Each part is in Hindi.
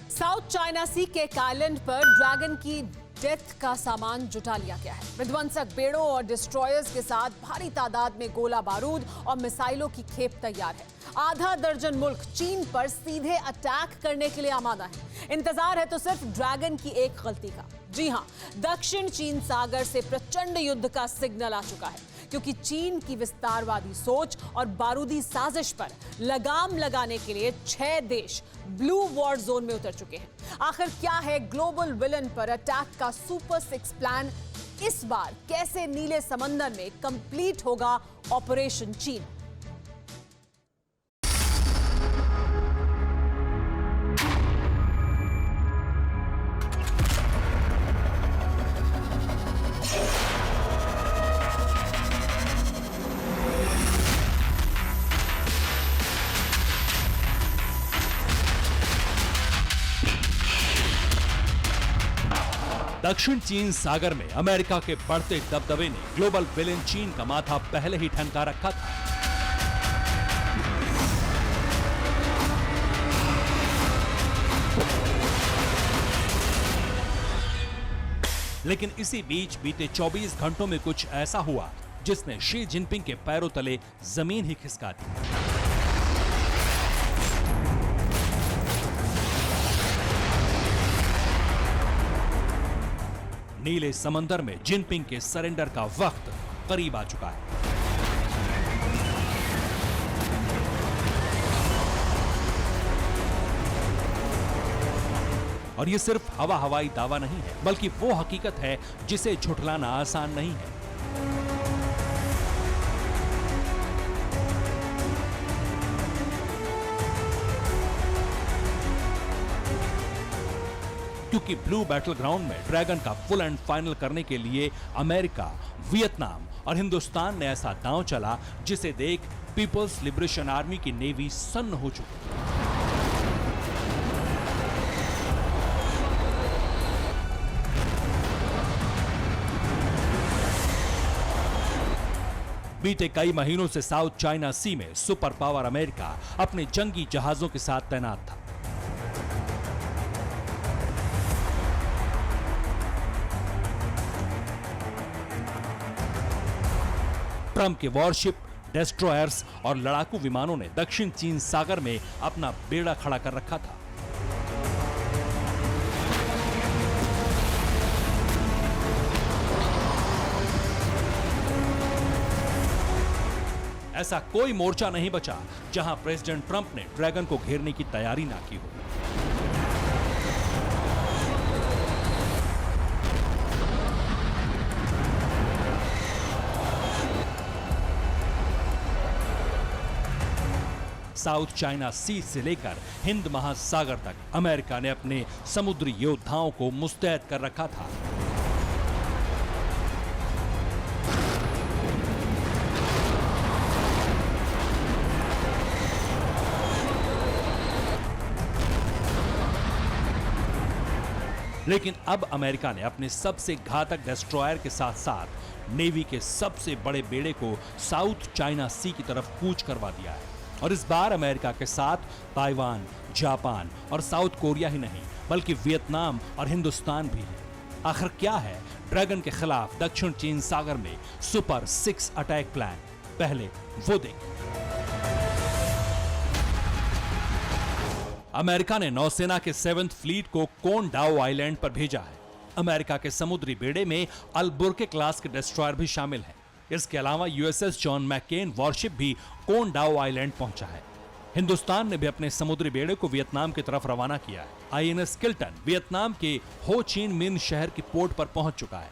साउथ चाइना सी के एक आइलैंड पर ड्रैगन की डेथ का सामान जुटा लिया गया है। विध्वंसक बेड़ों और डिस्ट्रॉयर्स के साथ भारी तादाद में गोला बारूद और मिसाइलों की खेप तैयार है। आधा दर्जन मुल्क चीन पर सीधे अटैक करने के लिए आमादा है। इंतजार है तो सिर्फ ड्रैगन की एक गलती का। जी हां, दक्षिण चीन सागर से प्रचंड युद्ध का सिग्नल आ चुका है, क्योंकि चीन की विस्तारवादी सोच और बारूदी साजिश पर लगाम लगाने के लिए 6 देश ब्लू वॉर जोन में उतर चुके हैं। आखिर क्या है ग्लोबल विलन पर अटैक का सुपर 6 प्लान? इस बार कैसे नीले समंदर में कंप्लीट होगा ऑपरेशन चीन? दक्षिण चीन सागर में अमेरिका के बढ़ते दबदबे ने ग्लोबल विलेन चीन का माथा पहले ही ठनका रखा था। लेकिन इसी बीच बीते 24 घंटों में कुछ ऐसा हुआ जिसने शी जिनपिंग के पैरों तले जमीन ही खिसका दी। नीले समंदर में जिनपिंग के सरेंडर का वक्त करीब आ चुका है। और यह सिर्फ हवाई दावा नहीं है, बल्कि वो हकीकत है जिसे झुठलाना आसान नहीं है। क्योंकि ब्लू बैटल ग्राउंड में ड्रैगन का फुल एंड फाइनल करने के लिए अमेरिका, वियतनाम और हिंदुस्तान ने ऐसा दांव चला जिसे देख पीपल्स लिबरेशन आर्मी की नेवी सन्न हो चुकी। बीते कई महीनों से साउथ चाइना सी में सुपर पावर अमेरिका अपने जंगी जहाजों के साथ तैनात था। ट्रंप के वॉरशिप, डेस्ट्रॉयर्स और लड़ाकू विमानों ने दक्षिण चीन सागर में अपना बेड़ा खड़ा कर रखा था। ऐसा कोई मोर्चा नहीं बचा जहां प्रेसिडेंट ट्रंप ने ड्रैगन को घेरने की तैयारी ना की हो। साउथ चाइना सी से लेकर हिंद महासागर तक अमेरिका ने अपने समुद्री योद्धाओं को मुस्तैद कर रखा था। लेकिन अब अमेरिका ने अपने सबसे घातक डिस्ट्रॉयर के साथ साथ नेवी के सबसे बड़े बेड़े को साउथ चाइना सी की तरफ कूच करवा दिया है। और इस बार अमेरिका के साथ ताइवान, जापान और साउथ कोरिया ही नहीं, बल्कि वियतनाम और हिंदुस्तान भी है। आखिर क्या है ड्रैगन के खिलाफ दक्षिण चीन सागर में सुपर 6 अटैक प्लान? पहले वो देखें। अमेरिका ने नौसेना के 7th फ्लीट को कोनडाओ आइलैंड पर भेजा है। अमेरिका के समुद्री बेड़े में अलबुर्के क्लास के डिस्ट्रॉयर भी शामिल है। इसके अलावा यूएसएस जॉन मैकेन वॉरशिप भी कोनडाओ आइलैंड पहुंचा है। हिंदुस्तान ने भी अपने समुद्री बेड़े को वियतनाम की तरफ रवाना किया है। आईएनएस किल्टन वियतनाम के हो चिन मिन शहर की पोर्ट पर पहुंच चुका है।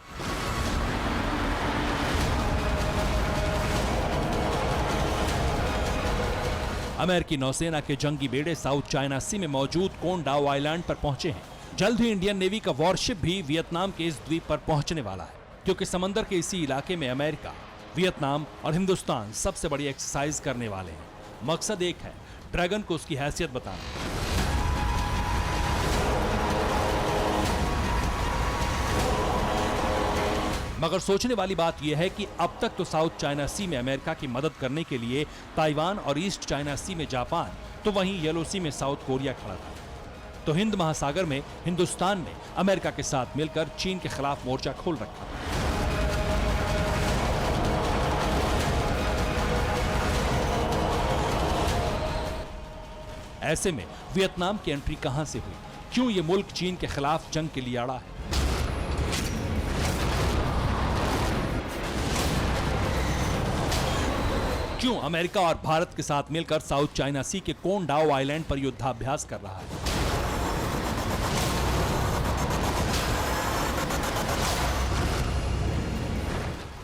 अमेरिकी नौसेना के जंगी बेड़े साउथ चाइना सी में मौजूद कोनडाओ आइलैंड पर पहुंचे हैं। जल्द ही इंडियन नेवी का वॉरशिप भी वियतनाम के इस द्वीप पर पहुंचने वाला है, क्योंकि समंदर के इसी इलाके में अमेरिका, वियतनाम और हिंदुस्तान सबसे बड़ी एक्सरसाइज करने वाले हैं। मकसद एक है, ड्रैगन को उसकी हैसियत बताना। मगर सोचने वाली बात यह है कि अब तक तो साउथ चाइना सी में अमेरिका की मदद करने के लिए ताइवान और ईस्ट चाइना सी में जापान, तो वहीं येलो सी में साउथ कोरिया खड़ा था। तो हिंद महासागर में हिंदुस्तान ने अमेरिका के साथ मिलकर चीन के खिलाफ मोर्चा खोल रखा था। ऐसे में वियतनाम की एंट्री कहां से हुई? क्यों ये मुल्क चीन के खिलाफ जंग के लिए अड़ा है? क्यों अमेरिका और भारत के साथ मिलकर साउथ चाइना सी के कोंडाओ आइलैंड पर युद्धाभ्यास कर रहा है?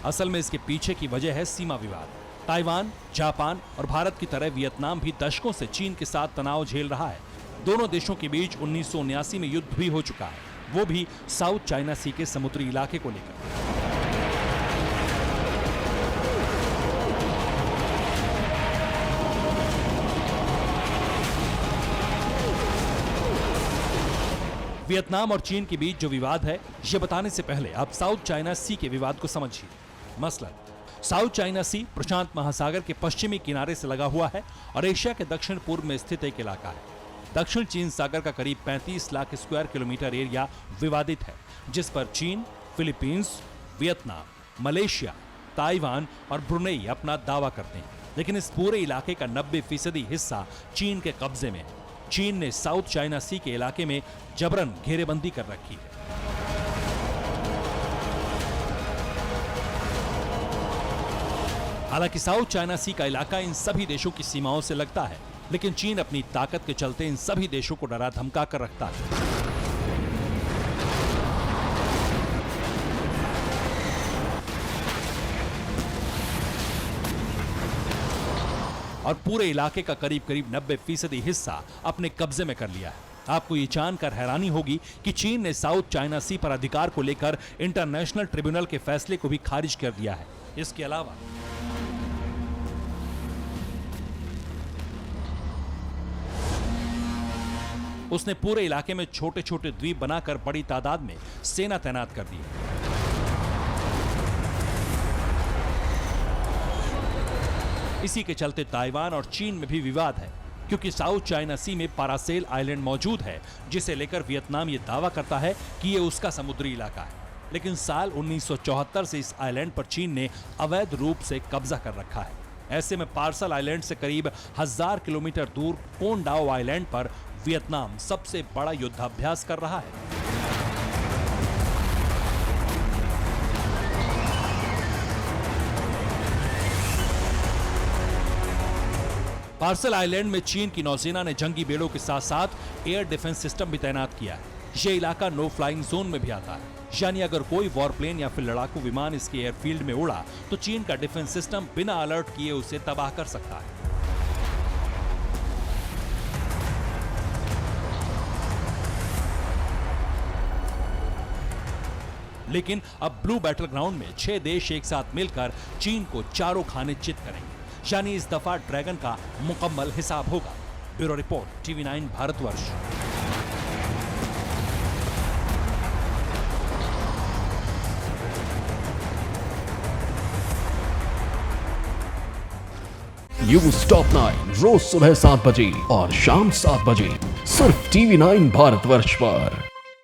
असल में इसके पीछे की वजह है सीमा विवाद। ताइवान, जापान और भारत की तरह वियतनाम भी दशकों से चीन के साथ तनाव झेल रहा है। दोनों देशों के बीच 1979 में युद्ध भी हो चुका है, वो भी साउथ चाइना सी के समुद्री इलाके को लेकर। वियतनाम और चीन के बीच जो विवाद है, ये बताने से पहले आप साउथ चाइना सी के विवाद को समझिए। मसलन साउथ चाइना सी प्रशांत महासागर के पश्चिमी किनारे से लगा हुआ है और एशिया के दक्षिण पूर्व में स्थित एक इलाका है। दक्षिण चीन सागर का करीब 35 लाख स्क्वायर किलोमीटर एरिया विवादित है, जिस पर चीन, फिलीपींस, वियतनाम, मलेशिया, ताइवान और ब्रुनेई अपना दावा करते हैं। लेकिन इस पूरे इलाके का 90% हिस्सा चीन के कब्जे में है। चीन ने साउथ चाइना सी के इलाके में जबरन घेरेबंदी कर रखी है। हालांकि साउथ चाइना सी का इलाका इन सभी देशों की सीमाओं से लगता है, लेकिन चीन अपनी ताकत के चलते इन सभी देशों को डरा धमका कर रखता है। और पूरे इलाके का करीब करीब 90% हिस्सा अपने कब्जे में कर लिया है। आपको ये जानकर हैरानी होगी कि चीन ने साउथ चाइना सी पर अधिकार को लेकर इंटरनेशनल ट्रिब्यूनल के फैसले को भी खारिज कर दिया है। इसके अलावा उसने पूरे इलाके में छोटे छोटे द्वीप बनाकर बड़ी तादाद में सेना तैनात कर दी है। इसी के चलते ताइवान और चीन में भी विवाद है, क्योंकि साउथ चाइना सी में पारासेल आइलैंड मौजूद है, जिसे लेकर वियतनाम ये दावा करता है कि ये उसका समुद्री इलाका है। लेकिन साल 1974 से इस आइलैंड पर चीन ने अवैध रूप से कब्जा कर रखा है। ऐसे में पार्सल आइलैंड से करीब 1000 किलोमीटर दूर कोंडाओ आइलैंड पर वियतनाम सबसे बड़ा युद्धाभ्यास कर रहा है। पार्सल आइलैंड में चीन की नौसेना ने जंगी बेड़ों के साथ साथ एयर डिफेंस सिस्टम भी तैनात किया है। यह इलाका नो फ्लाइंग जोन में भी आता है, यानी अगर कोई वॉरप्लेन या फिर लड़ाकू विमान इसके एयरफील्ड में उड़ा तो चीन का डिफेंस सिस्टम बिना अलर्ट किए उसे तबाह कर सकता है। लेकिन अब ब्लू बैटल ग्राउंड में 6 देश एक साथ मिलकर चीन को चारों खाने चित करेंगे, यानी इस दफा ड्रैगन का मुकम्मल हिसाब होगा। Bureau report, TV9 Bharatvarsh. News top 9 रोज सुबह 7 बजे और शाम 7 बजे सिर्फ TV9 भारतवर्ष पर।